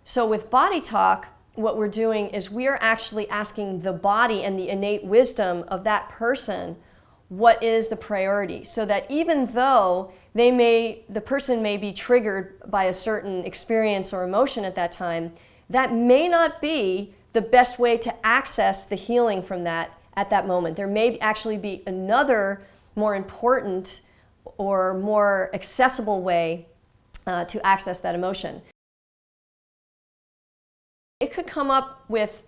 So with Body Talk, what we're doing is we are actually asking the body and the innate wisdom of that person what is the priority, so that even though the person may be triggered by a certain experience or emotion at that time, that may not be the best way to access the healing from that at that moment. There may actually be another more important or more accessible way to access that emotion. It could come up with,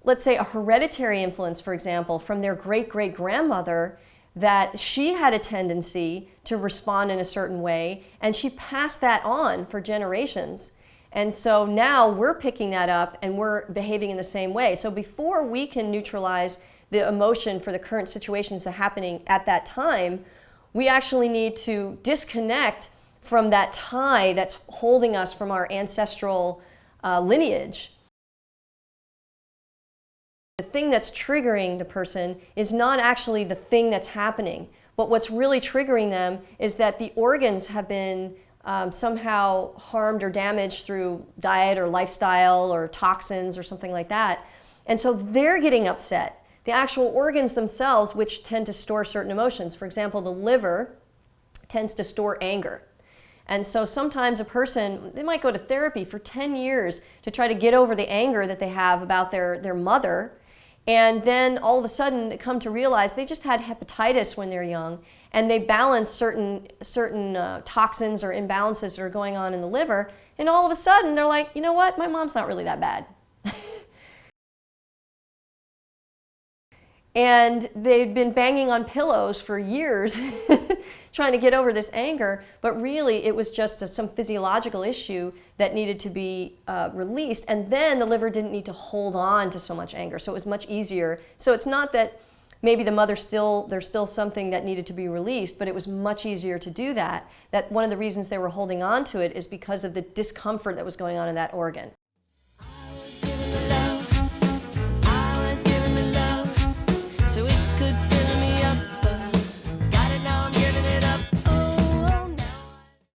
let's say, a hereditary influence, for example, from their great-great-grandmother, that she had a tendency to respond in a certain way, and she passed that on for generations. And so now we're picking that up and we're behaving in the same way. So before we can neutralize the emotion for the current situations that are happening at that time, we actually need to disconnect from that tie that's holding us from our ancestral lineage. The thing that's triggering the person is not actually the thing that's happening, but what's really triggering them is that the organs have been somehow harmed or damaged through diet or lifestyle or toxins or something like that. And so they're getting upset. The actual organs themselves, which tend to store certain emotions. For example, the liver tends to store anger. And so sometimes a person, they might go to therapy for 10 years to try to get over the anger that they have about their mother. And then all of a sudden they come to realize they just had hepatitis when they're young, and they balance certain toxins or imbalances that are going on in the liver, and all of a sudden they're like, you know what, my mom's not really that bad. And they've been banging on pillows for years trying to get over this anger, but really it was just some physiological issue that needed to be released, and then the liver didn't need to hold on to so much anger, so it was much easier. So it's not that maybe the mother there's still something that needed to be released, but it was much easier to do that. That one of the reasons they were holding on to it is because of the discomfort that was going on in that organ.